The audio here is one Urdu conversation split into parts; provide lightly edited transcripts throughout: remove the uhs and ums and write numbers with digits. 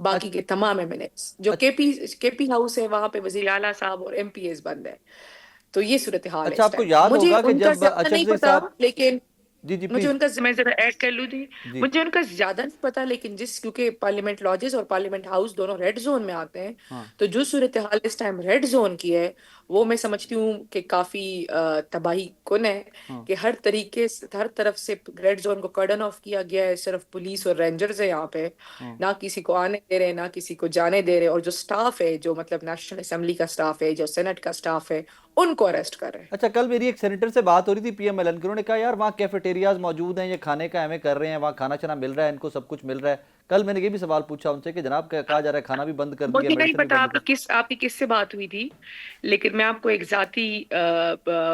باقی کے تمام ایم این ایس جو کے پی ہاؤس ہے وہاں پہ وزیر اعلیٰ صاحب اور ایم پی ایس بند ہے. تو یہ صورتحال ہے اچھا اس آپ کو ٹائم. یاد مجھے ہوگا کہ ان کا جب زیادہ نہیں اچکزئی پتا صاحب، لیکن جی جی مجھے پلیز، ان کا، میں ذرا ایڈ کر لوں تھی. جی مجھے ان کا زیادہ نہیں پتا لیکن کیونکہ پارلیمنٹ لاجز اور پارلیمنٹ ہاؤس دونوں ریڈ زون میں آتے ہیں. ہاں تو جو صورتحال اس ٹائم ریڈ زون کی ہے وہ میں سمجھتی ہوں کہ کافی تباہی کن ہے. ہاں کہ ہر طریقے سے ہر طرف سے ریڈ زون کو کرڈن آف کیا گیا ہے. صرف پولیس اور رینجرز ہے یہاں پہ، ہاں. نہ کسی کو آنے دے رہے نہ کسی کو جانے دے رہے. اور جو سٹاف ہے، جو مطلب نیشنل اسمبلی کا سٹاف ہے، جو سینٹ کا سٹاف ہے، ان کو اریسٹ کر رہے ہیں. اچھا کل میری ایک سینیٹر سے بات ہو رہی تھی پی ایم ایل این کی، انہوں نے کہا یار وہاں کیفیٹیریاز موجود ہیں، یہ کھانے کا ہمیں کر رہے ہیں، وہاں کھانا چنا مل رہا ہے، ان کو سب کچھ مل رہا ہے. کل میں نے یہ بھی سوال پوچھا ان سے کہ جناب کہا جا رہا ہے کھانا بھی بند کر دیا، مجھے نہیں میڈیسن بھی پتا بند آپ کر. آپ کی کس سے بات ہوئی تھی، لیکن میں آپ کو ایک ذاتی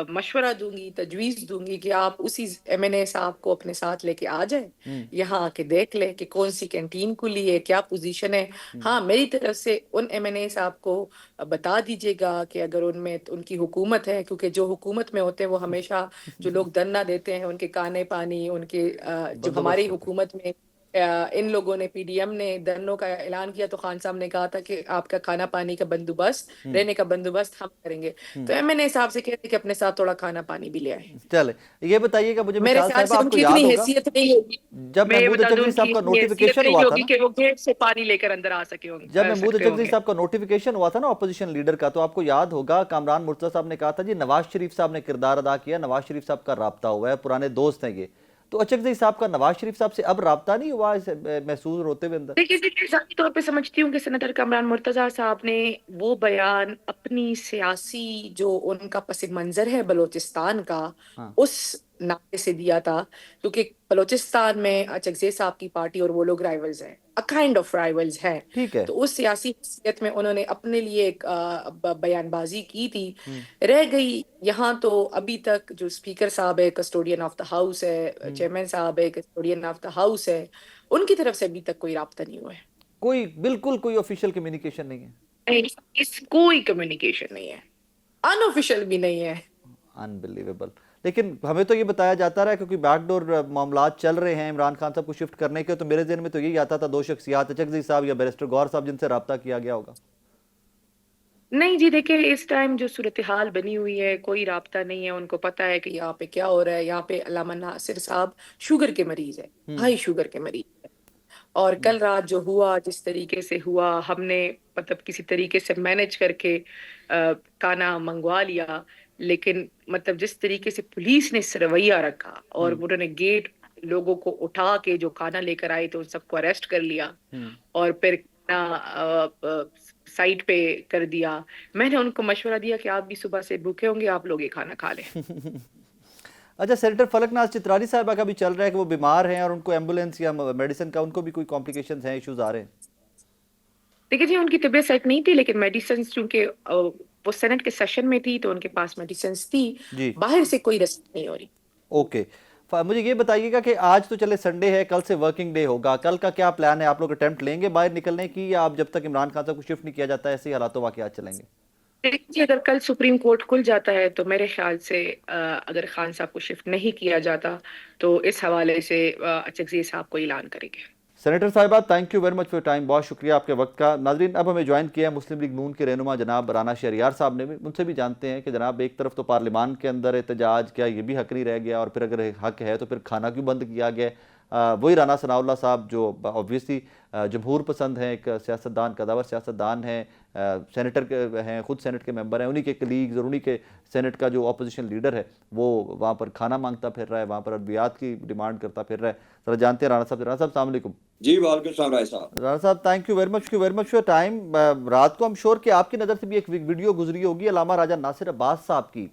مشورہ دوں گی، تجویز دوں گی کہ آپ اسی ایم این اے صاحب کو اپنے ساتھ لے کے آ جائیں. ہوں یہاں آ کے دیکھ لیں کہ کون سی کینٹین کھلی ہے، کیا پوزیشن ہے. ہاں میری طرف سے ان ایم این اے صاحب کو بتا دیجیے گا کہ اگر ان میں ان کی حکومت ہے، کیونکہ جو حکومت میں ہوتے ہیں وہ ہمیشہ جو لوگ دھرنا دیتے ہیں ان کے کھانے پانی، ان کے جو بندوبست ہماری کرتے ہیں. حکومت میں ان لوگوں نے پی ڈی ایم نے دھرنوں کا اعلان کیا تو خان صاحب نے کہا تھا کہ آپ کا کھانا پانی کا بندوبست، ہوں رہنے کا بندوبست ہم کریں گے. ہوں تو ایم این اے صاحب سے کہتے کہ اپنے ساتھ تھوڑا کھانا پانی بھی لے آئیں. چلے یہ بتائیے گا مجھے میرے مشال خیال صاحبہ، سے آپ ان کو کی یاد اتنی ہوگا حیثیت نہیں ہوگی. جب میں یہ محمود بتا دوں اچکزئی ان کی صاحب کا اتنی حیثیت نوٹیفیکیشن نہیں ہوا تھا ہوگی نا، کہ وہ گیٹ سے پانی لے کر اندر آ جب محمود سکتے ہوں اچکزئی گے. صاحب کا نوٹیفیکیشن ہوا تھا نا اپوزیشن لیڈر کا، تو آپ کو یاد ہوگا کامران مرتضیٰ صاحب نے کہا تھا جی نواز شریف صاحب نے کردار ادا کیا، نواز شریف صاحب کا رابطہ ہوا ہے، پرانے دوست ہیں یہ. تو اچکزئی صاحب کا نواز شریف صاحب سے اب رابطہ نہیں ہوا محسوس ہوتے ہوئے اندر؟ دیکھیے ذاتی طور پہ سمجھتی ہوں کہ سینیٹر کامران مرتضیٰ صاحب نے وہ بیان اپنی سیاسی جو ان کا پس منظر ہے بلوچستان کا، ہاں اس ناطے سے دیا تھا. کیونکہ بلوچستان میں اچکزئی صاحب کی پارٹی اور وہ لوگ رائیولز ہیں، کائنڈ آف رائیولز ہیں. ٹھیک ہے. تو اس سیاسی حیثیت میں انہوں نے اپنے لیے ایک بیان بازی کی تھی. ہوں رہ گئی یہاں تو ابھی تک جو اسپیکر صاحب ہے، کسٹوڈین آف دا ہاؤس ہے، ہوں چیئرمین صاحب ہے، کسٹوڈین آف دا ہاؤس ہے، ان کی طرف سے ابھی تک کوئی رابطہ نہیں ہوا ہے. کوئی بالکل کوئی آفیشیل کمیونیکیشن نہیں ہے؟ کوئی کمیونیکیشن نہیں ہے، ان آفیشیل بھی نہیں ہے. انبلیویبل. لیکن ہمیں تو یہ بتایا جاتا رہا ہے کیونکہ بیک ڈور معاملات چل رہے ہیں عمران خان صاحب کو شفٹ کرنے کے، تو میرے ذہن میں تو یہی آتا تھا دو شخصیات اچکزئی صاحب یا بیرسٹر گور صاحب جن سے رابطہ کیا گیا ہوگا. نہیں جی، دیکھیں اس ٹائم جو صورتحال بنی ہوئی ہے کوئی رابطہ نہیں ہے. ان کو پتا ہے کہ یہاں پہ کیا ہو رہا ہے. یہاں پہ علامہ ناصر صاحب شوگر کے مریض ہے، ہوں ہائی شوگر کے مریض ہے. اور کل رات جو ہوا جس طریقے سے ہوا، ہم نے مطلب کسی طریقے سے مینج کر کے کھانا منگوا لیا. لیکن مطلب جس طریقے سے پولیس نے رویہ رکھا اور ہوں انہوں نے گیٹ لوگوں کو اٹھا کے جو کھانا لے کر آئے تو ان سب کو اریسٹ کر لیا ہوں اور پھر سائٹ پہ کر دیا. میں نے ان کو مشورہ دیا کہ آپ بھی صبح سے بھوکے ہوں گے، آپ لوگ یہ کھانا کھا لیں. اچھا سینیٹر فلک ناز چترالی صاحبہ کا بھی چل رہا ہے کہ وہ بیمار ہیں اور ان کو ایمبولینس یا میڈیسن کا ان کو بھی کوئی کمپلیکیشنز ہیں، ایشوز آ رہے ہیں؟ دیکھیے جی، ان کی طبیعت سیٹ نہیں تھی لیکن میڈیسنز چونکہ وہ سینٹ کے سیشن میں تھی تو ان کے پاس میڈیسنز تھی. جی باہر سے کوئی رسائی نہیں ہو رہی. اوکے. مجھے یہ بتائیے گا کہ آج تو چلے سنڈے ہے، کل سے ورکنگ ڈے ہوگا، کل کا کیا پلان ہے؟ آپ لوگ اٹیمپٹ لیں گے باہر نکلنے کی، یا آپ جب تک عمران خان صاحب کو شفٹ نہیں کیا جاتا ہے ایسے ہی حالات و واقعات چلیں گے؟ دیکھیے اگر کل سپریم کورٹ کھل جاتا ہے تو میرے خیال سے اگر خان صاحب کو شفٹ نہیں کیا جاتا تو اس حوالے سے اچکزئی صاحب کو اعلان کریں گے. سینیٹر صاحبہ thank you very much for time, بہت شکریہ آپ کے وقت کا. ناظرین اب ہمیں جوائن کیا ہے مسلم لیگ نون کے رہنما جناب رانا شہریار صاحب نے بھی. ان سے بھی جانتے ہیں کہ جناب ایک طرف تو پارلیمان کے اندر احتجاج، کیا یہ بھی حق نہیں رہ گیا؟ اور پھر اگر حق ہے تو پھر کھانا کیوں بند کیا گیا؟ وہی رانا ثناء اللہ صاحب جو obviously جمہور پسند ہیں، ایک سیاستدان، قداور سیاستدان ہیں، سینیٹر ہیں، خود سینٹ کے ممبر ہیں، انہی کے کلیگز اور انہی کے سینٹ کا جو اپوزیشن لیڈر ہے وہ وہاں پر کھانا مانگتا پھر رہا ہے، وہاں پر ادویات کی ڈیمانڈ کرتا پھر رہا ہے. ذرا جانتے ہیں رانا صاحب. رانا صاحب السلام علیکم. جی وعلیکم السلام رائے صاحب. رانا صاحب thank you very much for time. رات کو ہم شور کہ آپ کی نظر سے بھی ایک ویڈیو گزری ہوگی علامہ راجہ ناصر عباس صاحب کی،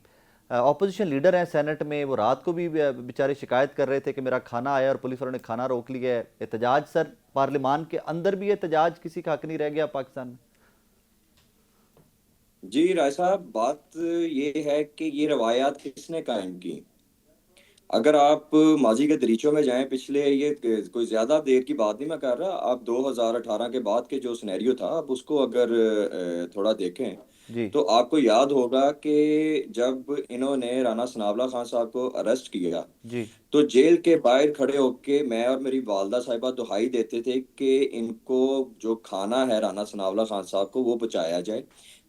اپوزیشن لیڈر ہیں سینٹ میں. وہ رات کو بھی بیچارے شکایت کر رہے تھے کہ میرا کھانا آیا اور پولیس والوں نے کھانا روک لیا ہے. احتجاج سر پارلیمان کے اندر بھی احتجاج، کسی کا حق نہیں رہ گیا پاکستان میں؟ جی رائے صاحب، بات یہ ہے کہ یہ روایات کس نے قائم کی؟ اگر آپ ماضی کے دریچوں میں جائیں، پچھلے یہ کوئی زیادہ دیر کی بات نہیں میں کر رہا، آپ 2018 کے بعد کے جو سینیریو تھا آپ اس کو اگر تھوڑا دیکھیں جی تو آپ کو یاد ہوگا کہ جب انہوں نے رانا ثناءاللہ خان صاحب کو اریسٹ کیا جی تو جیل کے باہر کھڑے ہو کے میں اور میری والدہ صاحبہ دہائی دیتے تھے کہ ان کو جو کھانا ہے رانا ثناءاللہ خان صاحب کو وہ پہنچایا جائے،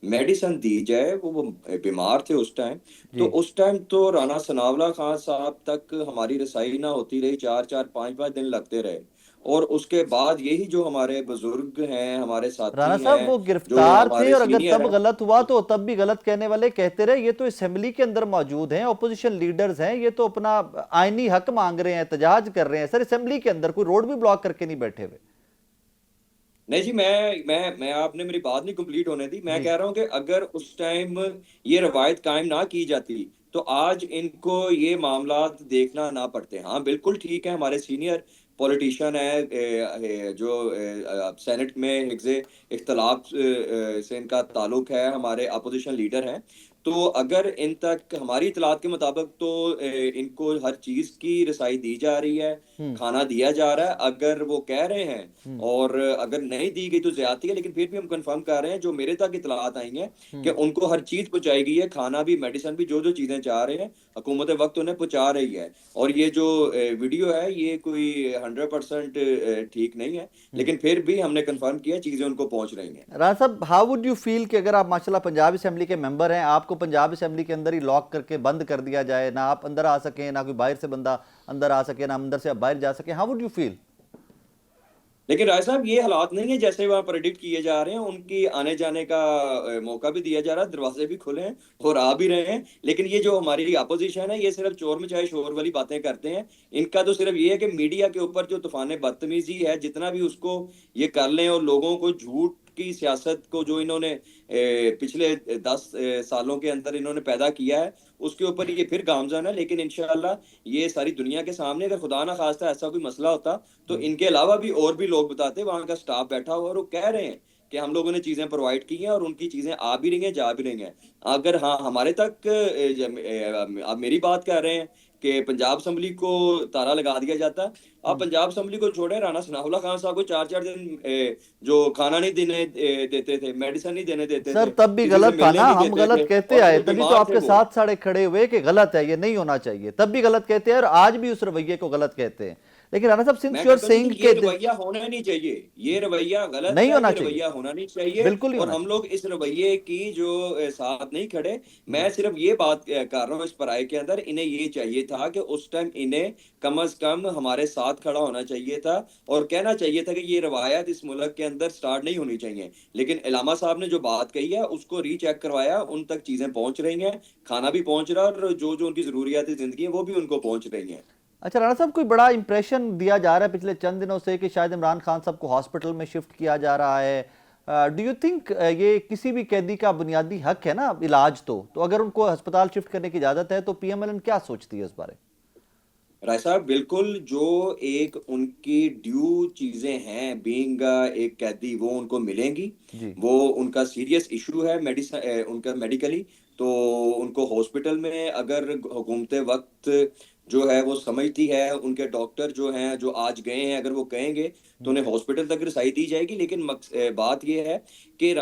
میڈیسن دی جائے، وہ بیمار تھے اس ٹائم۔ جی۔ تو اس ٹائم تو رانا ثناءاللہ خان صاحب تک ہماری رسائی نہ ہوتی رہی، 4 4 5 5 دن لگتے رہے، اور اس کے بعد یہی جو ہمارے بزرگ ہیں، ہمارے رانا ساتھی صاحب ہیں، وہ جو گرفتار تھے ہمارے اور اگر سینئر تب ہیں، غلط ہوا تو تب بھی غلط کہنے والے کہتے رہے یہ تو اسمبلی کے اندر موجود ہیں، اپوزیشن لیڈرز ہیں، یہ تو اپنا آئینی حق مانگ رہے ہیں، احتجاج کر رہے ہیں۔ سر اسمبلی کے اندر کوئی روڈ بھی بلاک کر کے نہیں بیٹھے ہوئے۔ نہیں جی، میں آپ نے میری بات نہیں کمپلیٹ ہونے دی۔ میں جی کہہ رہا ہوں کہ اگر اس ٹائم یہ روایت قائم نہ کی جاتی تو آج ان کو یہ معاملات دیکھنا نہ پڑتے۔ ہاں بالکل ٹھیک ہے، ہمارے سینئر پولیٹیشین ہیں جو سینٹ میں حفظ اختلاف سے ان کا تعلق ہے، ہمارے اپوزیشن لیڈر ہیں، تو اگر ان تک ہماری اطلاعات کے مطابق تو ان کو ہر چیز کی رسائی دی جا رہی ہے، ہوں کھانا دیا جا رہا ہے۔ اگر وہ کہہ رہے ہیں ہوں اور اگر نہیں دی گئی تو زیادتی ہے، لیکن پھر بھی ہم کنفرم کر رہے ہیں، جو میرے تک اطلاعات آئی ہیں کہ ہوں ان کو ہر چیز پہنچائی گئی ہے، کھانا بھی، میڈیسن بھی، جو جو چیزیں چاہ رہے ہیں حکومت وقت انہیں پہنچا رہی ہے۔ اور یہ جو ویڈیو ہے یہ کوئی 100% ٹھیک نہیں ہے، ہوں۔ لیکن پھر بھی ہم نے کنفرم کیا چیزیں ان کو پہنچ رہی ہیں۔ رانا صاحب ہاؤ وڈ یو فیل کہ اگر آپ ماشاءاللہ پنجاب اسمبلی کے ممبر ہیں، آپ کو پنجاب اسمبلی کے اندر ہی لاک کر کے بند کر دیا جائے، نہ آپ اندر آ سکیں، نہ کوئی باہر سے بندہ اندر آ سکے، نہ اندر سے آپ باہر جا سکیں، ہاؤ وڈ یو فیل؟ لیکن رائے صاحب یہ حالات نہیں ہیں جیسے وہاں پریڈکٹ کیے جا رہے ہیں، ان کی آنے جانے کا موقع بھی دیا جا رہا ہے، دروازے بھی کھلے ہیں اور آ بھی رہے ہیں۔ لیکن یہ جو ہماری اپوزیشن ہے یہ صرف چور مچائے شور والی باتیں کرتے ہیں۔ ان کا تو صرف یہ ہے کہ میڈیا کے اوپر جو طوفان بدتمیزی ہے جتنا بھی اس کو یہ کر لیں، اور لوگوں کو جھوٹ کی سیاست کو جو انہوں نے پچھلے 10 سالوں کے اندر انہوں نے پیدا کیا ہے اس کے اوپر یہ پھر گامزن ہے۔ لیکن انشاءاللہ یہ ساری دنیا کے سامنے، اگر خدا نہ خواستہ ایسا کوئی مسئلہ ہوتا تو ان کے علاوہ بھی اور بھی لوگ بتاتے، وہاں کا سٹاف بیٹھا ہوا اور وہ کہہ رہے ہیں کہ ہم لوگوں نے چیزیں پرووائڈ کی ہیں اور ان کی چیزیں آ بھی رہی ہیں، جا بھی رہی ہیں۔ اگر ہاں ہمارے تک آپ میری بات کر رہے ہیں کہ پنجاب اسمبلی کو تالا لگا دیا جاتا، آپ پنجاب اسمبلی کو چھوڑیں، رانا ثناءاللہ خان صاحب کو 4 4 دن جو کھانا نہیں دینے دیتے تھے، میڈیسن نہیں دینے دیتے سر تھے، تب بھی کسی سے غلط تھا ملنے نا، نہیں ہم دیتے غلط تھے، کہتے اور آئے، جو تبھی تو بیمار آپ تھے کے وہ۔ ساتھ ساڑھے کھڑے ہوئے کہ غلط ہے، یہ نہیں ہونا چاہیے، تب بھی غلط کہتے ہیں اور آج بھی اس رویے کو غلط کہتے ہیں۔ لیکن رانا صاحب میں سنس یو آر کہتا ہوں جی سیئنگ کہ کہ یہ رویہ ہونا نہیں چاہیے، یہ رویہ غلط نہیں ہے، ہونا یہ چاہیے، رویہ ہونا نہیں چاہیے، بالکل نہیں اور ہونا ہم چاہیے۔ لوگ اس رویے کی جو ساتھ نہیں کھڑے۔ جی میں صرف یہ بات کر رہا ہوں، اس پرائے کے اندر انہیں یہ چاہیے تھا کہ اس ٹائم انہیں کم از کم ہمارے ساتھ کھڑا ہونا چاہیے تھا اور کہنا چاہیے تھا کہ یہ روایت اس ملک کے اندر سٹارٹ نہیں ہونی چاہیے۔ لیکن علامہ صاحب نے جو بات کہی ہے اس کو ری چیک کروایا، ان تک چیزیں پہنچ رہی ہیں، کھانا بھی پہنچ رہا ہے، اور جو جو ان کی ضروریات زندگی ہیں وہ بھی ان کو پہنچ رہی ہیں۔ اچھا رانا صاحب کوئی بڑا امپریشن دیا جا رہا ہے پچھلے چند دنوں سے کہ شاید عمران خان صاحب کو ہاسپٹل میں شفٹ کیا جا رہا ہے، ڈو یو تھنک یہ کسی بھی قیدی کا بنیادی حق ہے نا علاج، تو اگر ان کو ہسپتال شفٹ کرنے کی اجازت ہے تو پی ایم ایل این کیا سوچتی ہے اس بارے؟ رائے صاحب بالکل، جو ایک ان کی ڈیو چیزیں ہیں بینگ ایک قیدی، وہ ان کو ملیں گی۔ جی وہ ان کا سیریس ایشو ہے ان کا میڈیکلی، تو ان کو ہاسپٹل میں اگر حکومت وقت جو ہے وہ سمجھتی ہے، ان کے ڈاکٹر جو ہیں جو آج گئے ہیں اگر وہ کہیں گے تو انہیں ہاسپٹل تک رسائی دی جائے گی۔ لیکن بات یہ ہے کہ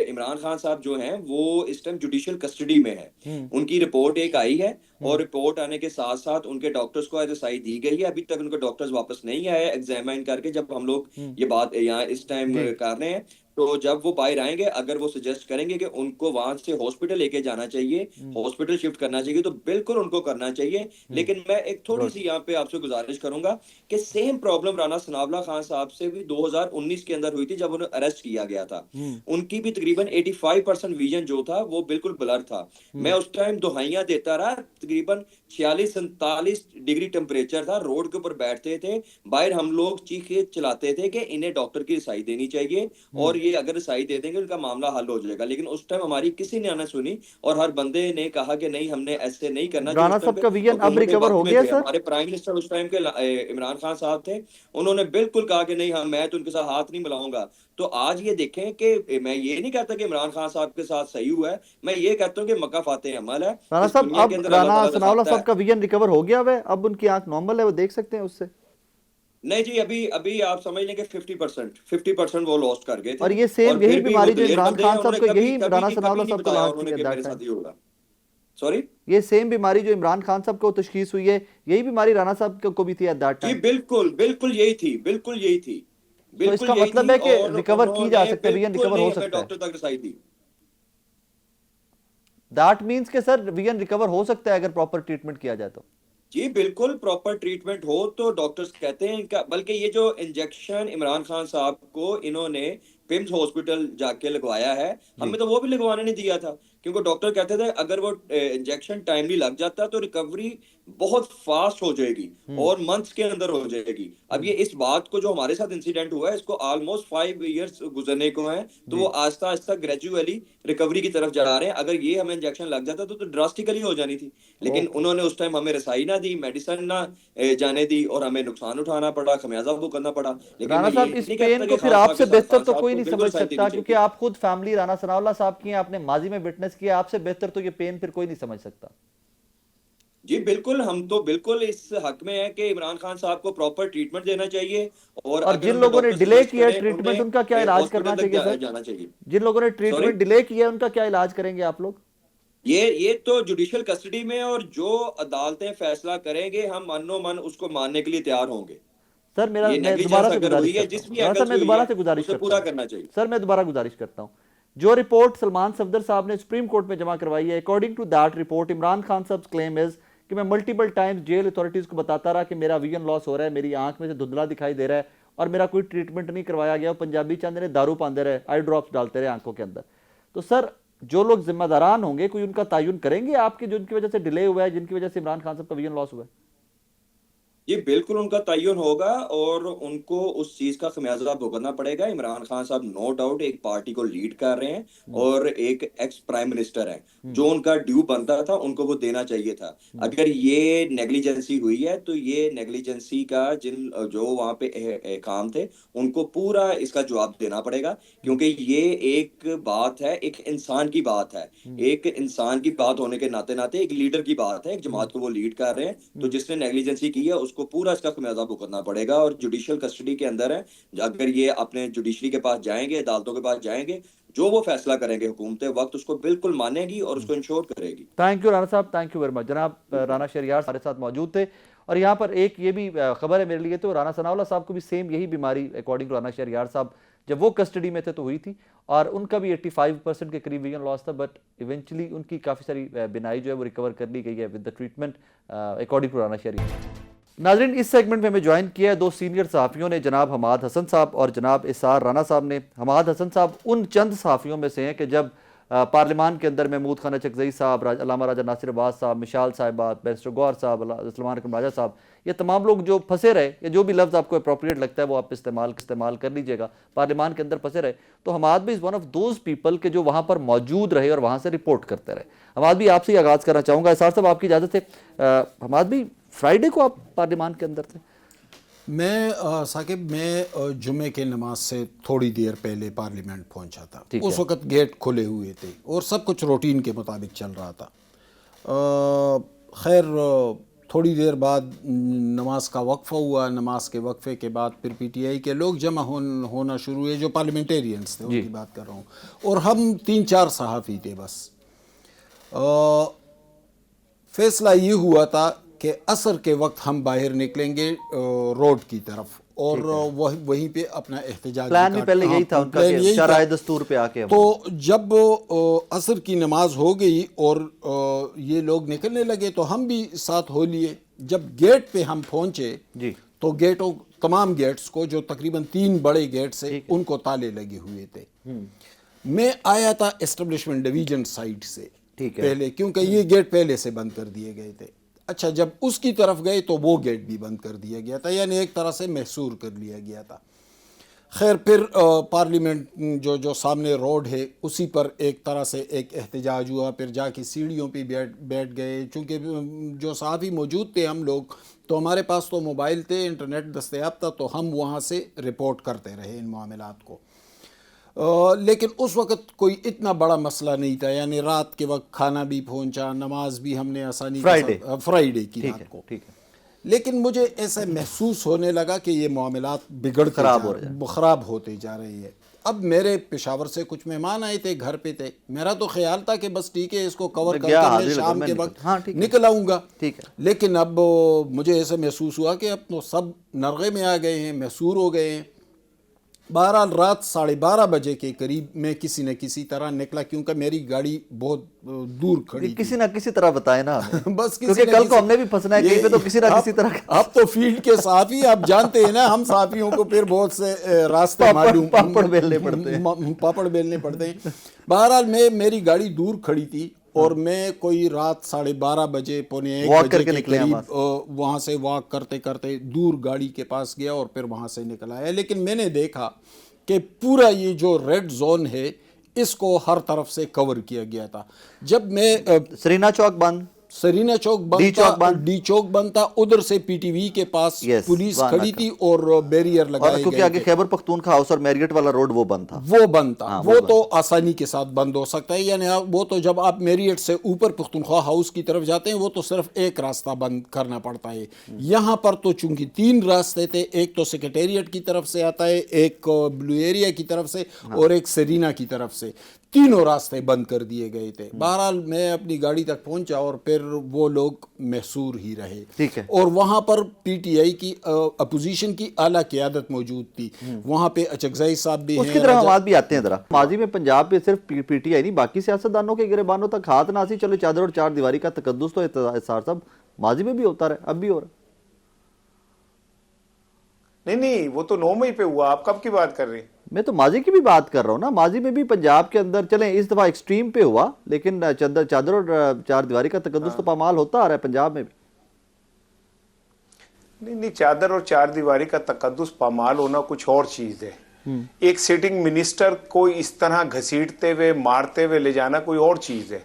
عمران خان صاحب جو ہیں وہ اس ٹائم جوڈیشل کسٹڈی میں ہے، ہوں ان کی رپورٹ ایک آئی ہے، ہوں اور رپورٹ آنے کے ساتھ ساتھ ان کے ڈاکٹرز کو رسائی دی گئی ہے۔ ابھی تک ان کے ڈاکٹرز واپس نہیں آئے ایگزامائن کر کے، جب ہم لوگ ہوں یہ بات یہاں اس ٹائم جی کر رہے ہیں، تو جب وہ باہر آئیں گے اگر وہ سجیسٹ کریں گے کہ ان کو وہاں سے ہاسپٹل لے کے جانا چاہیے، ہوں ہاسپٹل شفٹ کرنا چاہیے، تو بالکل ان کو کرنا چاہیے۔ ہوں لیکن میں ایک تھوڑی گڈ سی یہاں پہ آپ سے گزارش کروں گا کہ سیم پرابلم رانا ثناءاللہ خان صاحب سے بھی 2019 کے اندر ہوئی تھی جب انہیں اریسٹ کیا گیا تھا۔ ہوں ان کی بھی تقریباً 85% ویژن جو تھا وہ بالکل بلر تھا۔ ہوں میں اس ٹائم دہائیاں دیتا رہا، تقریباً 46 47 ڈگری تھا، روڈ کے اوپر بیٹھتے تھے، باہر ہم لوگ چیخے چلاتے تھے کہ انہیں ڈاکٹر کی رسائی دینی چاہیے، ہوں اور یہ اگر رسائی دے دیں گے ان کا معاملہ حل ہو جائے گا۔ لیکن اس ٹائم ہماری کسی نے نہ سنی، اور ہر بندے نے کہا کہ نہیں ہم نے ایسے نہیں کرنا۔ جو رانا اس ٹائم صاحب پہ کا ویژن اب حکومت ریکور وقت ہو میں گیا تھے، سر؟ ہمارے پرائم منسٹر اس ٹائم کے عمران خان صاحب تھے، انہوں نے بالکل کہا کہ نہیں میں تو ان کے ساتھ ہاتھ نہیں ملاؤں گا۔ تو آج یہ دیکھیں کہ میں یہ نہیں کہتا کہ عمران خان صاحب کے ساتھ صحیح ہوا ہے، میں یہ کہتا ہوں کہ مکہ فاتح عمل ہے، رانا اس صاحب دنیا کے اب اندر اللہ رانا تعالیٰ ثناءاللہ دکھاتا صاحب ہے۔ کا ویژن ریکور ہو گیا ہے، اب ان کی آنکھ نارمل ہے، وہ دیکھ سکتے ہیں اس سے؟ نہیں جی، ابھی آپ سمجھ لیں کہ 50% وہ لاسٹ کر گئے تھے، اور یہ سیم اور یہی پھر بھی وہ بیماری جو دلیر عمران بندے ہیں، خان انہوں صاحب نے کو کبھی یہی کبھی رانا ثناء کبھی اللہ نہیں صاحب کو بتایا لاحق انہوں کی نے ہے کہ دیٹ میرے ٹائم. ساتھ یہ ہوگا. سوری. یہ سیم بیماری جو عمران خان صاحب کو تشخیص ہوئی ہے یہی بیماری رانا صاحب کو بھی تھی ایٹ دیٹ جی ٹائم. بالکل یہی تھی، بالکل یہی تھی، تو اس کا بالکل یہی مطلب تھی، ہے کہ اور ریکور انہوں کی جا نے سکتا ہے، وین بالکل ریکور ہو نہیں ہمیں سکتا ہے. ڈاکٹر تک رسائی دی. دیٹ مینس کہ سر وین ریکور ہو سکتا ہے اگر پراپر ٹریٹمنٹ کیا جائے تو. جی بالکل، پراپر ٹریٹمنٹ ہو تو ڈاکٹرز کہتے ہیں کہ بلکہ یہ جو انجیکشن عمران خان صاحب کو انہوں نے پمس ہاسپٹل جا کے لگوایا ہے، جی ہمیں تو وہ بھی لگوانے نہیں دیا تھا، کیونکہ ڈاکٹر کہتے تھے اگر وہ انجیکشن ٹائملی لگ جاتا تو ریکوری بہت فاسٹ ہو جائے گی اور منتھس کے اندر ہو جائے گی. اب یہ اس بات کو جو ہمارے ساتھ انسیڈنٹ ہوا ہے اس کو آلموسٹ 5 ایئرس گزرنے کو ہیں، تو جی وہ آہستہ آہستہ گریجولی ریکوری کی طرف جا رہے ہیں. اگر یہ ہمیں انجیکشن لگ جاتا تو ڈراسٹیکلی ہو جانی تھی، لیکن اوکے. انہوں نے اس ٹائم ہمیں رسائی نہ دی، میڈیسن نہ جانے دی، اور ہمیں نقصان اٹھانا پڑا، خمیازہ بھگتنا پڑا. لیکن رانا میں صاحب یہ اس نہیں کہہ پین سکتا کو کہ پھر خان آپ صاحب سے کے ساتھ بہتر خان تو صاحب کوئی کو نہیں بالکل سمجھ رسائی دینی سکتا، چاہیے کیونکہ تھی. آپ خود فیملی رانا ثناء اللہ صاحب کی ہیں، آپ نے ماضی میں وٹنس کیا، آپ سے بہتر تو یہ پین پھر کوئی نہیں سمجھ سکتا. جی بالکل، ہم تو بالکل اس حق میں ہیں کہ عمران خان صاحب کو پراپر ٹریٹمنٹ دینا چاہیے، اور اور اگر جن ہمیں لوگوں نے ڈاکٹر ڈیلے سجیسٹ کیا کریں ٹریٹمنٹ ان کا کیا انہیں علاج کرنا ہاسپٹل تک چاہیے سر؟ جانا چاہیے. جن لوگوں نے سوری. ٹریٹمنٹ ڈیلے کیا ان کا کیا علاج کریں گے آپ لوگ؟ یہ تو جوڈیشل کسٹڈی میں، اور جو عدالتیں فیصلہ کریں گے ہم منو من اس کو ماننے کے لیے تیار ہوں گے. سر یہ میں دوبارہ نیگلیجنس سے اگر گزارش ہوئی ہے، کرتا جس ہوں بھی رانا اینگل صاحب، سے میں ہوئی دوبارہ ہے، سے گزارش اسے کرتا پورا ہوں. کرنا چاہیے. سر میں دوبارہ گزارش کرتا ہوں. جو رپورٹ سلمان صفدر صاحب نے سپریم کورٹ میں جمع کروائی ہے، according to that report Imran Khan صاحب کلیم از کہ میں ملٹیپل ٹائمز جیل اتھارٹیز کو بتاتا رہا کہ میرا ویژن لاس ہو رہا ہے، میری آنکھ میں سے دھندلا دکھائی دے رہا ہے اور میرا کوئی ٹریٹمنٹ نہیں کروایا گیا. پنجابی چند نے دارو پاندے رہے، آئی ڈراپس ڈالتے رہے آنکھوں کے اندر. تو سر جو لوگ ذمہ داران ہوں گے کوئی ان کا تعین کریں گے آپ کے، جن کی وجہ سے ڈیلے ہوا ہے، جن کی وجہ سے عمران خان صاحب کا ویژن لاس ہوا ہے؟ جی بالکل ان کا تعین ہوگا، اور ان کو اس چیز کا خمیازہ بھگتنا پڑے گا. عمران خان صاحب نو ڈاؤٹ ایک پارٹی کو لیڈ کر رہے ہیں، اور ایک ایکس پرائم منسٹر ہیں، جو ان کا ڈیو بنتا تھا ان کو وہ دینا چاہیے تھا. اگر یہ نیگلیجنسی ہوئی ہے تو یہ نیگلیجنسی کا جو وہاں پہ کام تھے ان کو پورا اس کا جواب دینا پڑے گا، کیونکہ یہ ایک بات ہے، ایک انسان کی بات ہے، ایک انسان کی بات ہونے کے ناطے ناطے ایک لیڈر کی بات ہے، ایک جماعت کو وہ لیڈ کر رہے ہیں. تو جس نے نیگلیجنسی کی ہے اس کو پورا اس کا خمیازہ بھگتنا پڑے گا، اور جوڈیشل کسٹڈی کے اندر ہے. اگر یہ اپنے جوڈیشری کے پاس جائیں گے، عدالتوں کے پاس جائیں گے، جو وہ فیصلہ کریں گے حکومت وقت اس کو بالکل مانے گی اور اس کو انشور کرے گی. تھینک یو رانا صاحب، تھینک یو ویری مچ. جناب رانا شہریار ہمارے ساتھ موجود تھے. اور یہاں پر ایک یہ بھی خبر ہے میرے لیے، تو رانا ثناء اللہ صاحب کو بھی سیم یہی بیماری اکارڈنگ ٹو رانا شہریار صاحب جب وہ کسٹڈی میں تھے تو ہوئی تھی، اور ان کا بھی 85% کے قریب ویژن لاس تھا، بٹ ایونچولی ان کی کافی ساری بینائی جو ہے وہ ریکور کر لی گئی ہے with the treatment according to Rana Shehryar. ناظرین، اس سیگمنٹ میں ہمیں جوائن کیا ہے دو سینئر صحافیوں نے، جناب حماد حسن صاحب اور جناب اسار رانا صاحب نے. حماد حسن صاحب ان چند صحافیوں میں سے ہیں کہ جب پارلیمان کے اندر محمود خان چکزئی صاحب، علامہ راجہ ناصر عباس صاحب، مشال صاحبہ، بیرسٹر گوہر صاحب، سلمان اکرم راجہ صاحب، یہ تمام لوگ جو پھنسے رہے، یا جو بھی لفظ آپ کو اپروپریٹ لگتا ہے وہ آپ استعمال کر لیجئے گا، پارلیمان کے اندر پھنسے رہے، تو حماد بھی is one of those people کہ جو وہاں پر موجود رہے اور وہاں سے رپورٹ کرتے رہے. حماد بھی آپ سے ہی آغاز کرنا چاہوں گا. اسار صاحب آپ کی اجازت ہے. حماد بھی فرائیڈے کو آپ پارلیمان کے اندر تھے؟ میں ثاقب میں جمعے کے نماز سے تھوڑی دیر پہلے پارلیمنٹ پہنچا تھا. اس وقت گیٹ کھلے ہوئے تھے اور سب کچھ روٹین کے مطابق چل رہا تھا. خیر تھوڑی دیر بعد نماز کا وقفہ ہوا. نماز کے وقفے کے بعد پھر پی ٹی آئی کے لوگ جمع ہونا شروع ہوئے، جو پارلیمنٹیرینز تھے ان کی بات کر رہا ہوں، اور ہم 3-4 صحافی تھے بس. فیصلہ یہ ہوا تھا کہ عصر کے وقت ہم باہر نکلیں گے روڈ کی طرف، اور وہیں پہ اپنا احتجاج. پلان بھی پہلے یہی تھا ان کا کہ شرائع دستور پہ آ کے. تو جب عصر کی نماز ہو گئی اور یہ لوگ نکلنے لگے تو ہم بھی ساتھ ہو لیے. جب گیٹ پہ ہم پہنچے تو تمام گیٹس کو، جو تقریباً 3 بڑے گیٹس ہیں، ان کو تالے لگے ہوئے تھے. میں آیا تھا اسٹیبلشمنٹ ڈویژن سائٹ سے پہلے، کیونکہ یہ گیٹ پہلے سے بند کر دیے گئے تھے. اچھا، جب اس کی طرف گئے تو وہ گیٹ بھی بند کر دیا گیا تھا، یعنی ایک طرح سے محصور کر لیا گیا تھا. خیر پھر پارلیمنٹ جو سامنے روڈ ہے اسی پر ایک طرح سے ایک احتجاج ہوا. پھر جا کے سیڑھیوں پہ بیٹھ گئے، چونکہ جو صحافی موجود تھے ہم لوگ، تو ہمارے پاس تو موبائل تھے، انٹرنیٹ دستیاب تھا، تو ہم وہاں سے رپورٹ کرتے رہے ان معاملات کو. لیکن اس وقت کوئی اتنا بڑا مسئلہ نہیں تھا، یعنی رات کے وقت کھانا بھی پہنچا، نماز بھی ہم نے آسانی فرائیڈے فرائیڈے کی رات کو. لیکن مجھے ایسا محسوس ہونے لگا کہ یہ معاملات خراب ہوتے جا رہے ہیں. اب میرے پشاور سے کچھ مہمان آئے تھے, گھر پہ تھے, میرا تو خیال تھا کہ بس ٹھیک ہے اس کو کور کر کے میں شام کے وقت نکل آؤں گا, لیکن اب مجھے ایسا محسوس ہوا کہ اب تو سب نرغے میں آ گئے ہیں, محصور ہو گئے ہیں. بہرحال رات 12:30 بجے کے قریب میں کسی نہ کسی طرح نکلا, کیونکہ میری گاڑی بہت دور کھڑی تھی. کسی نہ کسی طرح بتائیں نا بس کیونکہ کل کو ہم نے بھی پھنسنا ہے کہیں پہ, تو کسی نہ کسی طرح. اب تو فیلڈ کے صحافی آپ جانتے ہیں نا, ہم صحافیوں کو پھر بہت سے راستے معلوم, پاپڑ بیلنے پڑتے ہیں. بہرحال میری گاڑی دور کھڑی تھی اور میں کوئی رات 12:30 بجے 1:45 بجے کے قریب وہاں سے واک کرتے کرتے دور گاڑی کے پاس گیا اور پھر وہاں سے نکل آیا. لیکن میں نے دیکھا کہ پورا یہ جو ریڈ زون ہے اس کو ہر طرف سے کور کیا گیا تھا. جب میں سرینا چوک بند, سرینا چوک بند تھا, ڈی چوک بند تھا, ادھر سے پی ٹی وی کے پاس پولیس کھڑی تھی اور بیریئر لگائے گئے, کیونکہ آگے خیبر پختونخوا ہاؤس اور میریٹ والا روڈ وہ بند تھا. وہ تو آسانی کے ساتھ بند ہو سکتا ہے, یعنی وہ تو جب آپ میریٹ سے اوپر پختونخوا ہاؤس کی طرف جاتے ہیں وہ تو صرف ایک راستہ بند کرنا پڑتا ہے. یہاں پر تو چونکہ 3 راستے تھے, ایک تو سیکریٹریٹ کی طرف سے آتا ہے, ایک بلو ایریا کی طرف سے اور ایک سرینا کی طرف سے, تینوں راستے بند کر دیے گئے تھے. بہرحال میں اپنی گاڑی تک پہنچا اور پھر وہ لوگ محصور ہی رہے. اور وہاں پر پی ٹی آئی کی اپوزیشن کی اعلیٰ قیادت موجود تھی. وہاں پہ اچکزئی صاحب بھی ہیں. اس کی طرح ہم بھی آتے ہیں ذرا. ماضی میں پنجاب میں صرف پی ٹی آئی نہیں, باقی سیاستدانوں کے گریبانوں تک ہاتھ نہ سی. چلو چادر اور 4 دیواری کا تقدس تو احسار صاحب ماضی میں بھی ہوتا رہا, اب بھی ہو رہا. نہیں وہ تو 9 مئی پہ ہوا, آپ کب کی بات کر رہے ہیں؟ میں تو ماضی کی بھی بات کر رہا ہوں نا. ماضی میں بھی پنجاب کے اندر چلیں اس دفعہ ایکسٹریم پہ ہوا, لیکن چادر اور 4 دیواری کا تقدس تو پامال ہوتا آ رہا ہے پنجاب میں بھی. نہیں چادر اور 4 دیواری کا تقدس پامال ہونا کچھ اور چیز ہے. ایک سٹنگ منسٹر کو اس طرح گھسیٹتے ہوئے مارتے ہوئے لے جانا کوئی اور چیز ہے.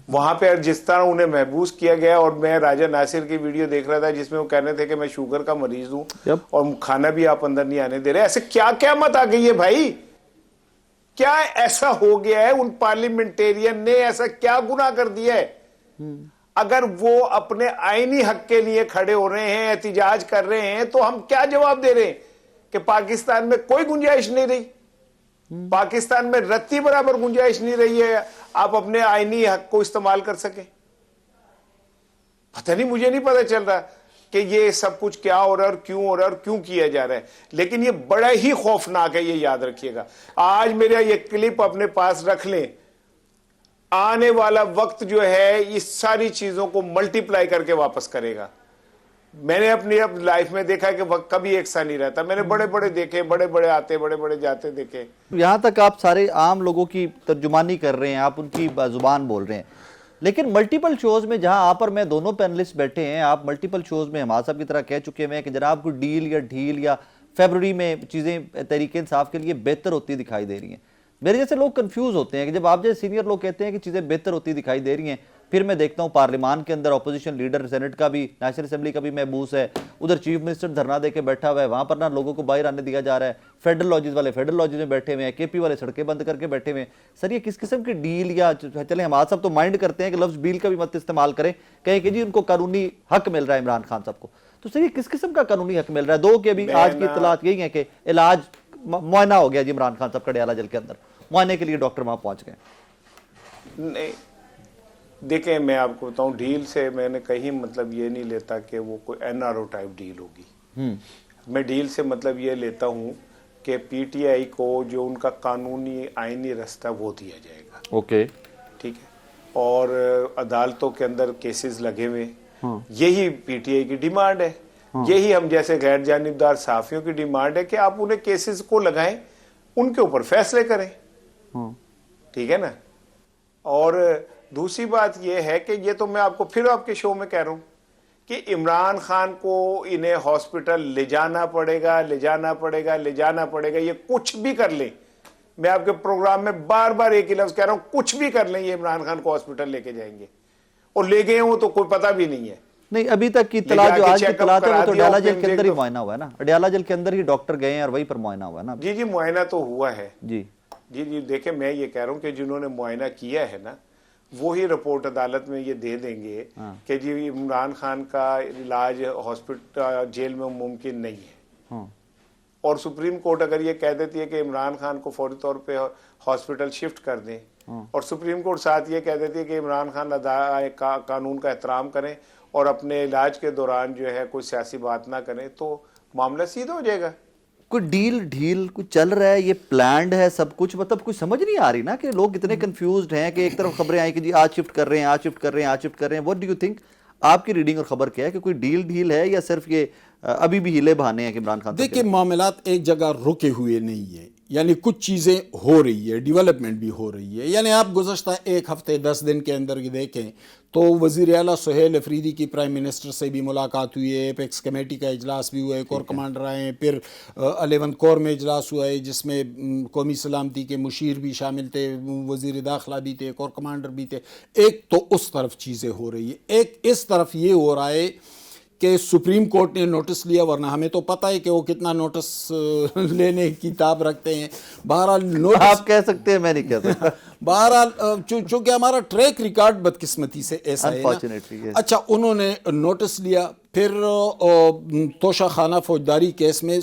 وہاں پہ جس طرح انہیں محبوس کیا گیا, اور میں راجہ ناصر کی ویڈیو دیکھ رہا تھا جس میں وہ کہنے تھے کہ میں شوگر کا مریض ہوں اور کھانا بھی آپ اندر نہیں آنے دے رہے. ایسے کیا قیامت آ گئی ہے بھائی, کیا ایسا ہو گیا ہے؟ ان پارلیمنٹیرین نے ایسا کیا گناہ کر دیا ہے؟ اگر وہ اپنے آئینی حق کے لیے کھڑے ہو رہے ہیں, احتجاج کر رہے ہیں, تو ہم کیا جواب دے رہے ہیں کہ پاکستان میں کوئی گنجائش نہیں رہی, پاکستان میں رتی برابر گنجائش نہیں رہی ہے آپ اپنے آئینی حق کو استعمال کر سکیں. پتہ نہیں, مجھے نہیں پتہ چل رہا کہ یہ سب کچھ کیا ہو رہا ہے اور کیوں ہو رہا ہے اور کیوں کیا جا رہا ہے. لیکن یہ بڑا ہی خوفناک ہے, یہ یاد رکھیے گا. آج میرا یہ کلپ اپنے پاس رکھ لیں, آنے والا وقت جو ہے اس ساری چیزوں کو ملٹی پلائی کر کے واپس کرے گا. میں نے اپنی لائف میں دیکھا کہ وقت کبھی ایک سا نہیں رہتا. میں نے بڑے بڑے دیکھے, بڑے بڑے آتے بڑے بڑے جاتے دیکھے. یہاں تک آپ سارے عام لوگوں کی ترجمانی کر رہے ہیں, آپ ان کی زبان بول رہے ہیں, لیکن ملٹیپل شوز میں جہاں آپ اور میں دونوں پینلسٹ بیٹھے ہیں, آپ ملٹیپل شوز میں حماد صاحب کی طرح کہہ چکے ہیں کہ جناب کو ڈیل یا ڈھیل یا فیبرری میں چیزیں تحریک انصاف کے لیے بہتر ہوتی دکھائی دے رہی ہیں. میرے جیسے لوگ کنفیوز ہوتے ہیں کہ جب آپ جیسے سینئر لوگ کہتے ہیں کہ چیزیں بہتر ہوتی دکھائی دے رہی ہیں, پھر میں دیکھتا ہوں پارلیمان کے اندر اپوزیشن لیڈر سینٹ کا بھی, نیشنل اسمبلی کا بھی محبوس ہے, ادھر چیف منسٹر دھرنا دے کے بیٹھا ہوا ہے, وہاں پر نہ لوگوں کو باہر آنے دیا جا رہا ہے, فیڈرل لاجز والے فیڈرل لاجز میں بیٹھے ہوئے ہیں, کے پی والے سڑکیں بند کر کے بیٹھے ہوئے ہیں. سر یہ کس قسم کی ڈیل, یا چلیں ہم صاحب تو مائنڈ کرتے ہیں کہ لفظ ڈیل کا بھی مت استعمال کریں, کہیں کہ جی ان کو قانونی حق مل رہا ہے عمران خان صاحب کو, تو سر یہ کس قسم کا قانونی حق مل رہا ہے؟ دو کہ ابھی آج کی اطلاعات یہی ہیں کہ علاج معائنہ ہو گیا جی عمران خان صاحب کا ڈیالہ جیل کے اندر, معائنے کے لیے ڈاکٹر وہاں پہنچ گئے. نہیں دیکھیں, میں آپ کو بتاؤں, ڈیل سے میں نے کہیں مطلب یہ نہیں لیتا کہ وہ کوئی N R O type deal ہوگی. میں ڈیل سے مطلب یہ لیتا ہوں کہ پی ٹی آئی کو جو ان کا قانونی آئینی راستہ وہ دیا جائے گا. اوکے ٹھیک ہے, اور عدالتوں کے اندر کیسز لگے ہوئے, یہی پی ٹی آئی کی ڈیمانڈ ہے. یہی ہم جیسے غیر جانبدار صحافیوں کی ڈیمانڈ ہے کہ آپ انہیں کیسز کو لگائیں, ان کے اوپر فیصلے کریں. ٹھیک ہے نا. اور دوسری بات یہ ہے کہ یہ تو میں آپ کو پھر آپ کے شو میں کہہ رہا ہوں کہ عمران خان کو انہیں ہاسپٹل لے جانا پڑے گا, لے جانا پڑے گا, لے جانا پڑے گا. یہ کچھ بھی کر لیں, میں آپ کے پروگرام میں بار بار ایک ہی لفظ کہہ رہا ہوں, کچھ بھی کر لیں, یہ عمران خان کو ہاسپٹل لے کے جائیں گے, اور لے گئے ہوں تو کوئی پتہ بھی نہیں ہے. نہیں, ابھی تک کی اطلاع جو آج کی اطلاع ہے وہ تو اڈیالہ جیل کے اندر ہی معائنہ ہوا ہے نا, اڈیالہ جیل کے اندر ہی ڈاکٹر گئے ہیں اور وہیں پر معائنہ ہوا ہے نا. جی معائنہ تو ہوا ہے. جی دیکھیں, میں یہ کہہ رہا ہوں کہ جنہوں نے معائنہ کیا ہے نا, وہی رپورٹ عدالت میں یہ دے دیں گے کہ جی عمران خان کا علاج ہاسپٹل جیل میں ممکن نہیں ہے، اور سپریم کورٹ اگر یہ کہہ دیتی ہے کہ عمران خان کو فوری طور پہ ہاسپٹل شفٹ کر دیں، اور سپریم کورٹ ساتھ یہ کہہ دیتی ہے کہ عمران خان قانون کا احترام کریں اور اپنے علاج کے دوران جو ہے کوئی سیاسی بات نہ کریں، تو معاملہ سیدھا ہو جائے گا۔ کوئی ڈیل کچھ چل رہا ہے، یہ پلانڈ ہے سب کچھ، مطلب کچھ سمجھ نہیں آ رہی نا کہ لوگ اتنے کنفیوزڈ ہیں کہ ایک طرف خبریں آئیں کہ جی آج شفٹ کر رہے ہیں، آج شفٹ کر رہے ہیں، آج شفٹ کر رہے ہیں۔ واٹ ڈو یو تھنک، آپ کی ریڈنگ اور خبر کیا ہے کہ کوئی ڈیل ہے یا صرف یہ ابھی بھی ہیلے بہانے ہیں کہ عمران خان؟ دیکھیں معاملات ایک جگہ رکے ہوئے نہیں ہیں، یعنی کچھ چیزیں ہو رہی ہے، ڈیولپمنٹ بھی ہو رہی ہے۔ یعنی آپ گزشتہ ایک ہفتے 10 دن کے اندر دیکھیں تو وزیر اعلیٰ سہیل افریدی کی پرائم منسٹر سے بھی ملاقات ہوئی ہے، ایپیکس کمیٹی کا اجلاس بھی ہوا ہے، کور کمانڈر آئے ہیں، پھر 11 کور میں اجلاس ہوا ہے جس میں قومی سلامتی کے مشیر بھی شامل تھے، وزیر داخلہ بھی تھے، کور کمانڈر بھی تھے۔ ایک تو اس طرف چیزیں ہو رہی ہے، ایک اس طرف یہ ہو رہا ہے کہ سپریم کورٹ نے نوٹس لیا، ورنہ ہمیں تو پتہ ہے کہ وہ کتنا نوٹس لینے کی تاب رکھتے ہیں۔ بہرحال نوٹس آپ کہہ سکتے ہیں، میں نہیں کہہ سکتا۔ بہرحال چونکہ ہمارا ٹریک ریکارڈ بدقسمتی سے ایسا ہے نا۔ اچھا، انہوں نے نوٹس لیا، پھر توشہ خانہ فوجداری کیس میں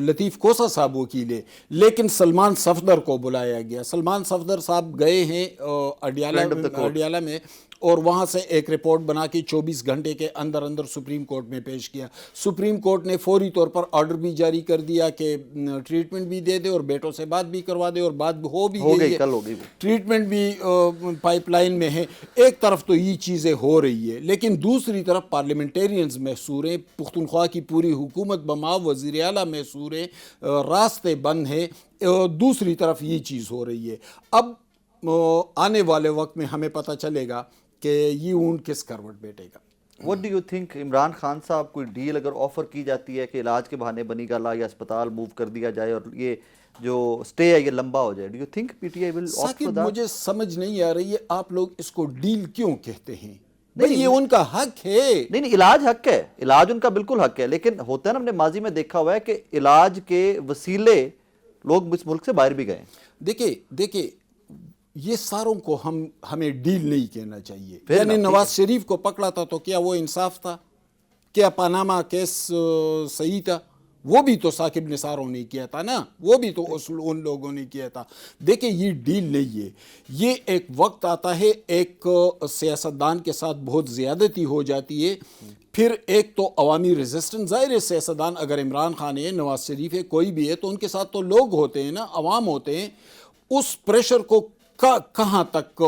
لطیف کوسا صاحب وکیل ہے، لیکن سلمان صفدر کو بلایا گیا۔ سلمان صفدر صاحب گئے ہیں اڈیالہ میں، اور وہاں سے ایک رپورٹ بنا کے 24 گھنٹے کے اندر اندر سپریم کورٹ میں پیش کیا۔ سپریم کورٹ نے فوری طور پر آرڈر بھی جاری کر دیا کہ ٹریٹمنٹ بھی دے دے اور بیٹوں سے بات بھی کروا دے، اور بات ہو بھی گئی ہے، ٹریٹمنٹ بھی پائپ لائن میں ہے۔ ایک طرف تو یہ چیزیں ہو رہی ہے، لیکن دوسری طرف پارلیمنٹیرینز محصور ہیں، پختونخوا کی پوری حکومت بما وزیر اعلیٰ محصور ہے، راستے بند ہیں۔ دوسری طرف یہ چیز ہو رہی ہے۔ اب آنے والے وقت میں ہمیں پتہ چلے گا کہ یہ اونٹ کس کروٹ بیٹھے گا۔ What do you think، Imran Khan صاحب کوئی ڈیل اگر آفر کی جاتی ہے کہ علاج کے بہانے بنی گالا یا اسپتال موو کر دیا جائے اور یہ جو سٹے ہے یہ لمبا ہو جائے، do you think PTI will opt for ساکب، that؟ مجھے سمجھ نہیں آ رہی ہے آپ لوگ اس کو ڈیل کیوں کہتے ہیں؟ بھئی یہ ان کا حق ہے۔ نہیں، علاج حق ہے، علاج ان کا بالکل حق ہے، لیکن ہوتا ہے نا، ہم نے ماضی میں دیکھا ہوا ہے کہ علاج کے وسیلے لوگ اس ملک سے باہر بھی گئے۔ دیکھیں یہ ساروں کو ہمیں ڈیل نہیں کہنا چاہیے۔ یعنی نواز شریف کو پکڑا تھا تو کیا وہ انصاف تھا؟ کیا پاناما کیس صحیح تھا؟ وہ بھی تو ثاقب نثاروں نے کیا تھا نا، وہ بھی تو ان لوگوں نے کیا تھا۔ دیکھیں یہ ڈیل نہیں ہے، یہ ایک وقت آتا ہے، ایک سیاستدان کے ساتھ بہت زیادتی ہو جاتی ہے، پھر ایک تو عوامی ریزسٹنس۔ ظاہر ہے سیاستدان اگر عمران خان ہے، نواز شریف ہے، کوئی بھی ہے، تو ان کے ساتھ تو لوگ ہوتے ہیں نا، عوام ہوتے ہیں۔ اس پریشر کو کہاں تک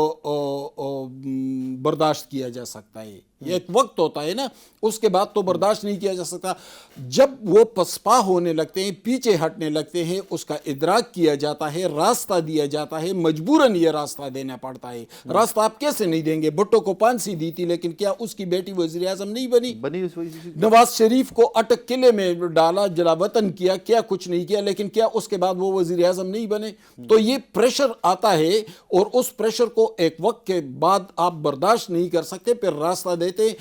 برداشت کیا جا سکتا ہے؟ یہ ایک وقت ہوتا ہے نا، اس کے بعد تو برداشت نہیں کیا جا سکتا۔ جب وہ پسپا ہونے لگتے ہیں، پیچھے ہٹنے لگتے ہیں، اس کا ادراک کیا جاتا ہے، راستہ دیا جاتا ہے، مجبوراً یہ راستہ دینا پڑتا ہے۔ راستہ آپ کیسے نہیں دیں گے؟ بھٹو کو پھانسی دی تھی، لیکن کیا اس کی بیٹی وزیر اعظم نہیں بنی؟ نواز شریف کو اٹک قلعے میں ڈالا، جلا وطن کیا، کیا کچھ نہیں کیا، لیکن کیا اس کے بعد وہ وزیر اعظم نہیں بنے؟ تو یہ پریشر آتا ہے، اور اس پریشر کو ایک وقت کے بعد آپ برداشت نہیں کر سکتے، پھر راستہ دیتے ہیں۔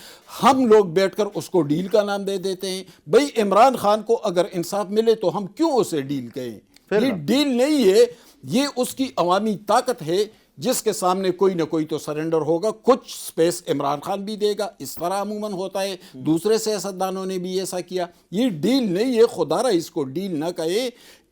ہم لوگ بیٹھ کر اس کو ڈیل کا نام دے دیتے ہیں۔ بھئی عمران خان کو اگر انصاف ملے تو ہم کیوں اسے ڈیل کہیں؟ یہ ڈیل نہیں ہے، یہ اس کی عوامی طاقت ہے جس کے سامنے کوئی نہ کوئی تو سرنڈر ہوگا، کچھ سپیس عمران خان بھی دے گا۔ اس طرح عموماً ہوتا ہے، دوسرے سیاستدانوں نے بھی ایسا کیا۔ یہ ڈیل نہیں ہے، خدا را اس کو ڈیل نہ کہے۔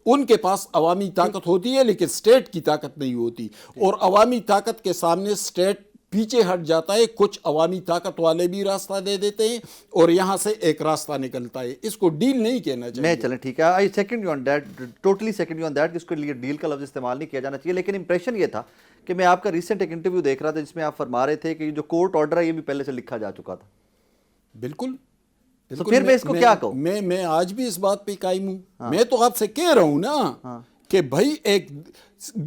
ان کے پاس عوامی طاقت ہوتی ہے، لیکن سٹیٹ کی طاقت نہیں ہوتی، اور عوامی طاقت کے سامنے سٹیٹ پیچھے ہٹ جاتا ہے۔ کچھ عوامی طاقت والے بھی راستہ دے دیتے ہیں، اور یہاں سے ایک راستہ نکلتا ہے۔ اس کو ڈیل نہیں کہنا چاہیے۔ میں چلیں ٹھیک ہے، I second you on that, totally second you on that کہ اس کے لیے ڈیل کا لفظ استعمال نہیں کیا جانا چاہیے، لیکن امپریشن یہ تھا کہ میں آپ کا ریسنٹ ایک انٹرویو دیکھ رہا تھا جس میں آپ فرما رہے تھے کہ جو کورٹ آرڈر ہے یہ بھی پہلے سے لکھا جا چکا تھا۔ بالکل، تو پھر میں اس کو کیا کہوں؟ میں آج بھی اس بات پہ قائم ہوں۔ میں تو آپ سے کہہ رہا ہوں نا کہ بھائی ایک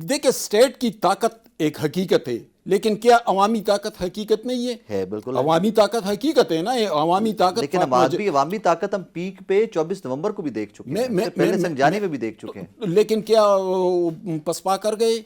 دیکھیں، سٹیٹ کی طاقت ایک حقیقت ہے، لیکن کیا عوامی طاقت حقیقت نہیں ہے؟ بالکل عوامی طاقت حقیقت ہے نا، عوامی طاقت۔ لیکن عوامی طاقت ہم پیک پہ 24 نومبر کو بھی دیکھ چکے ہیں، پہلے سنجانی میں بھی دیکھ چکے ہیں، لیکن کیا پسپا کر گئے؟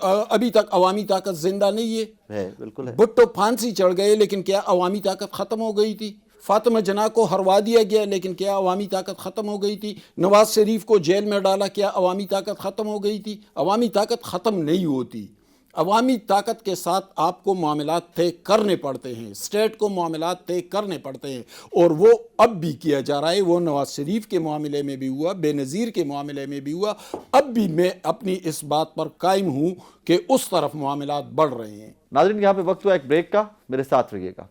ابھی تک عوامی طاقت زندہ نہیں ہے۔ بالکل ہے۔ بھٹو پھانسی چڑھ گئے، لیکن کیا عوامی طاقت ختم ہو گئی تھی؟ فاطمہ جناح کو ہروا دیا گیا، لیکن کیا عوامی طاقت ختم ہو گئی تھی؟ نواز شریف کو جیل میں ڈالا، کیا عوامی طاقت ختم ہو گئی تھی؟ عوامی طاقت ختم نہیں ہوتی۔ عوامی طاقت کے ساتھ آپ کو معاملات طے کرنے پڑتے ہیں، اسٹیٹ کو معاملات طے کرنے پڑتے ہیں، اور وہ اب بھی کیا جا رہا ہے۔ وہ نواز شریف کے معاملے میں بھی ہوا، بے نظیر کے معاملے میں بھی ہوا، اب بھی میں اپنی اس بات پر قائم ہوں کہ اس طرف معاملات بڑھ رہے ہیں۔ ناظرین یہاں پہ وقت ہوا ایک بریک کا، میرے ساتھ رہیے گا۔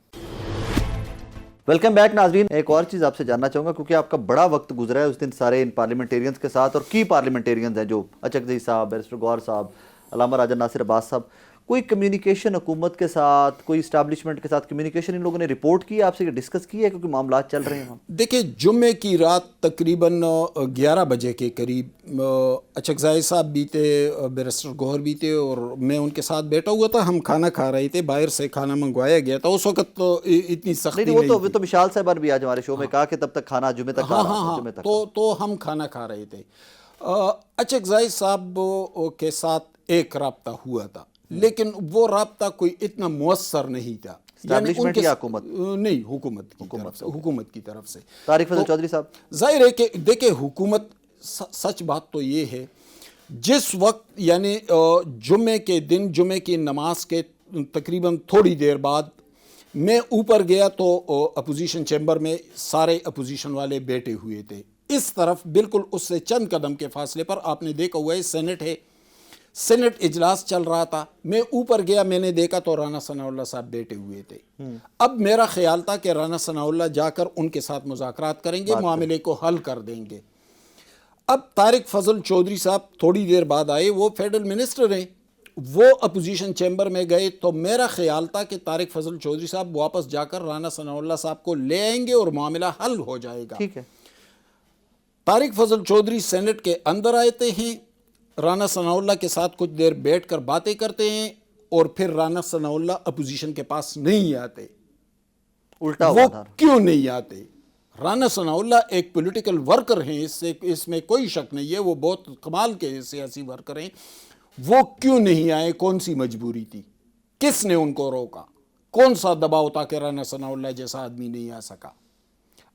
ویلکم بیک ناظرین، ایک اور چیز آپ سے جاننا چاہوں گا کیونکہ آپ کا بڑا وقت گزرا ہے اس دن سارے ان پارلیمنٹیرینز کے ساتھ، اور کی پارلیمنٹیرینز ہیں جو اچکزئی صاحب، بیرسٹر گوہر صاحب، علامہ راجہ ناصر عباس صاحب، کوئی کمیونیکیشن حکومت کے ساتھ، کوئی اسٹیبلشمنٹ کے ساتھ کمیونیکیشن ان لوگوں نے رپورٹ کی ہے آپ سے، یہ ڈسکس کی ہے کیونکہ معاملات چل رہے ہیں؟ دیکھیں جمعے کی رات تقریباً 11 بجے کے قریب اچکزئی صاحب بھی تھے، بیرسٹر گوہر بھی تھے، اور میں ان کے ساتھ بیٹھا ہوا تھا۔ ہم کھانا کھا رہے تھے، باہر سے کھانا منگوایا گیا تھا، اس وقت تو اتنی سختی نہیں، نہیں وہ تو مشال صاحب بھی آج ہمارے شو میں کہا کہ تب تک کھانا جمعے تک آ رہا تھا، جمعے تک تو ہم کھانا کھا رہے تھے۔ اچکزئی صاحب کے ساتھ ایک رابطہ ہوا تھا، لیکن وہ رابطہ کوئی اتنا مؤثر نہیں تھا، اسٹیبلشمنٹ یا حکومت؟ نہیں، حکومت کی طرف سے۔ طارق فضل چودھری صاحب، ظاہر ہے کہ دیکھیں حکومت، سچ بات تو یہ ہے، جس وقت یعنی جمعے کے دن، جمعے کی نماز کے تقریباً تھوڑی دیر بعد میں اوپر گیا تو اپوزیشن چیمبر میں سارے اپوزیشن والے بیٹھے ہوئے تھے۔ اس طرف بالکل اس سے چند قدم کے فاصلے پر آپ نے دیکھا ہوا ہے سینٹ ہے، سینٹ اجلاس چل رہا تھا۔ میں اوپر گیا، میں نے دیکھا تو رانا ثناء اللہ صاحب بیٹھے ہوئے تھے۔ اب میرا خیال تھا کہ رانا ثناء اللہ جا کر ان کے ساتھ مذاکرات کریں گے، معاملے کو حل کر دیں گے۔ اب طارق فضل چودھری صاحب تھوڑی دیر بعد آئے، وہ فیڈرل منسٹر ہیں، وہ اپوزیشن چیمبر میں گئے، تو میرا خیال تھا کہ طارق فضل چودھری صاحب واپس جا کر رانا ثناء اللہ صاحب کو لے آئیں گے اور معاملہ حل ہو جائے گا۔ ٹھیک ہے۔ طارق فضل چودھری سینٹ کے اندر آتے ہیں، رانا ثناء اللہ کے ساتھ کچھ دیر بیٹھ کر باتیں کرتے ہیں، اور پھر رانا ثناء اللہ اپوزیشن کے پاس نہیں آتے۔ الٹا وہ ہوا تھا۔ کیوں نہیں آتے؟ رانا ثناء اللہ ایک پولیٹیکل ورکر ہیں، اس میں کوئی شک نہیں ہے، وہ بہت کمال کے سیاسی ورکر ہیں۔ وہ کیوں نہیں آئے؟ کون سی مجبوری تھی؟ کس نے ان کو روکا؟ کون سا دباؤ تھا کہ رانا ثناء اللہ جیسا آدمی نہیں آ سکا؟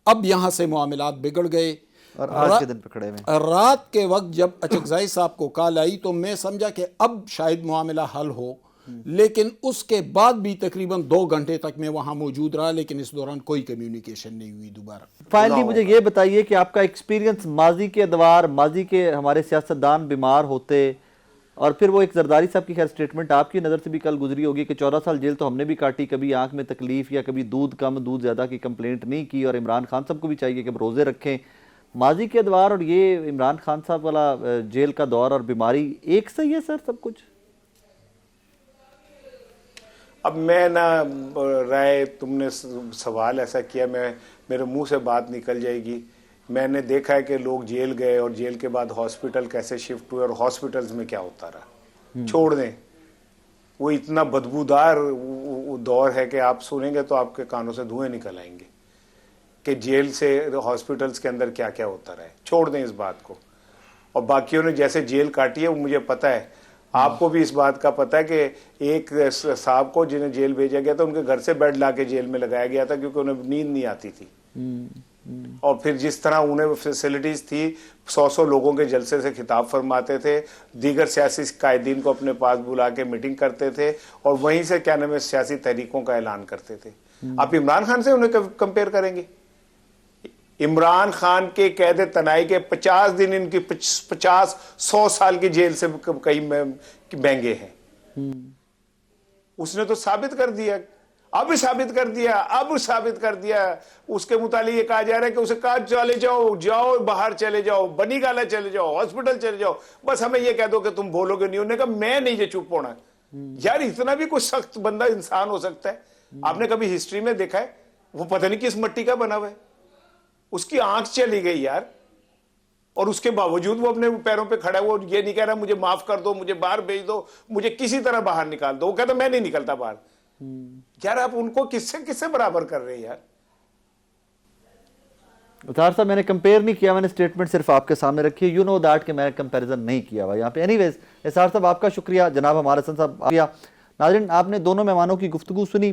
اب یہاں سے معاملات بگڑ گئے، اور آج کے دن پکڑے میں رات کے وقت جب اچکزئی صاحب کو کال آئی تو میں سمجھا کہ اب شاید معاملہ حل ہو، لیکن اس کے بعد بھی تقریباً 2 گھنٹے تک میں وہاں موجود رہا، لیکن اس دوران کوئی کمیونیکیشن نہیں ہوئی دوبارہ۔ فائنلی مجھے یہ بتائیے کہ آپ کا ایکسپیرینس ماضی کے ادوار، ماضی کے ہمارے سیاستدان بیمار ہوتے، اور پھر وہ ایک زرداری صاحب کی خیر سٹیٹمنٹ آپ کی نظر سے بھی کل گزری ہوگی کہ 14 سال جیل تو ہم نے بھی کاٹی، کبھی آنکھ میں تکلیف یا کبھی دودھ کم دودھ زیادہ کی کمپلینٹ نہیں کی، اور عمران خان صاحب کو بھی چاہیے کہ روزے رکھیں۔ ماضی کے ادوار اور یہ عمران خان صاحب والا جیل کا دور اور بیماری ایک صحیح ہے سر سب کچھ؟ اب میں نہ رائے، تم نے سوال ایسا کیا، میرے منہ سے بات نکل جائے گی۔ میں نے دیکھا ہے کہ لوگ جیل گئے اور جیل کے بعد ہاسپٹل کیسے شفٹ ہوئے، اور ہاسپٹلز میں کیا ہوتا رہا۔ چھوڑ دیں، وہ اتنا بدبودار دور ہے کہ آپ سنیں گے تو آپ کے کانوں سے دھوئیں نکل آئیں گے کہ جیل سے ہاسپٹلز کے اندر کیا کیا ہوتا رہا ہے۔ چھوڑ دیں اس بات کو۔ اور باقیوں نے جیسے جیل کاٹی ہے وہ مجھے پتہ ہے، آپ کو بھی اس بات کا پتہ ہے کہ ایک صاحب کو جنہیں جیل بھیجا گیا تھا ان کے گھر سے بیڈ لا کے جیل میں لگایا گیا تھا کیونکہ انہیں نیند نہیں آتی تھی، اور پھر جس طرح انہیں فیسلٹیز تھی، 100 لوگوں کے جلسے سے خطاب فرماتے تھے، دیگر سیاسی قائدین کو اپنے پاس بلا کے میٹنگ کرتے تھے، اور وہیں سے کیا نام ہے سیاسی تحریکوں کا اعلان کرتے تھے۔ آپ عمران خان سے انہیں کمپیئر کریں گے؟ عمران خان کے قید تنہائی کے 50 دن ان کی 50-100 سال کی جیل سے کئی مہنگے ہیں۔ اس نے تو ثابت کر دیا، اب ثابت کر دیا، اس کے متعلق یہ کہا جا رہا ہے کہ اسے کہا چلے جاؤ باہر چلے جاؤ، بنی گالا چلے جاؤ، ہاسپٹل چلے جاؤ، بس ہمیں یہ کہہ دو کہ تم بولو گے نہیں۔ انہوں نے کہا میں نہیں یہ چپ ہونا۔ یار اتنا بھی کوئی سخت بندہ انسان ہو سکتا ہے؟ آپ نے کبھی ہسٹری میں دیکھا ہے؟ وہ پتہ نہیں کس مٹی کا بنا ہوا ہے، اس کی آنکھ چلی گئی یار، اور اس کے باوجود وہ اپنے پیروں پہ کھڑا ہے۔ وہ یہ نہیں کہہ رہا مجھے معاف کر دو، مجھے باہر بھیج دو، مجھے کسی طرح باہر نکال دو، وہ کہتا میں نہیں نکلتا باہر۔ یار آپ ان کو کس سے برابر کر رہے ہیں یار؟ اطہار صاحب میں نے کمپیئر نہیں کیا، میں نے سٹیٹمنٹ صرف آپ کے سامنے رکھی ہے، یو نو دیٹ کہ میں نے کمپیریزن نہیں کیا ہوا یہاں پہ۔ اینی ویز اطہار صاحب آپ کا شکریہ، جناب ہمارا حسن صاحب شکریہ۔ ناظرین آپ نے دونوں مہمانوں کی گفتگو سنی،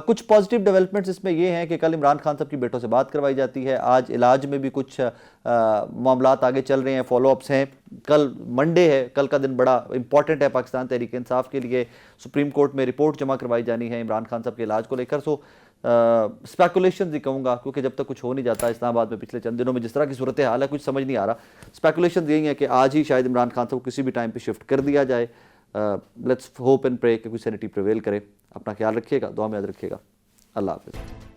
کچھ پازیٹیو ڈیولپمنٹس اس میں یہ ہیں کہ کل عمران خان صاحب کی بیٹوں سے بات کروائی جاتی ہے، آج علاج میں بھی کچھ معاملات آگے چل رہے ہیں، فالو اپس ہیں، کل منڈے ہے, کل کا دن بڑا امپورٹنٹ ہے پاکستان تحریک انصاف کے لیے. سپریم کورٹ میں رپورٹ جمع کروائی جانی ہے عمران خان صاحب کے علاج کو لے کر. سو اسپیکولیشنز ہی کہوں گا, کیونکہ جب تک کچھ ہو نہیں جاتا اسلام آباد میں پچھلے چند دنوں میں جس طرح کی صورتحال ہے کچھ سمجھ نہیں آ رہا. اسپیکولیشنز یہی ہیں کہ آج ہی شاید عمران خان صاحب کو کسی بھی ٹائم پہ شفٹ کر دیا جائے. لیٹس ہوپ اینڈ پرے کہ کوئی سینٹی پریویل کرے. اپنا خیال رکھیے گا, دعا میں یاد رکھیے گا. اللہ حافظ.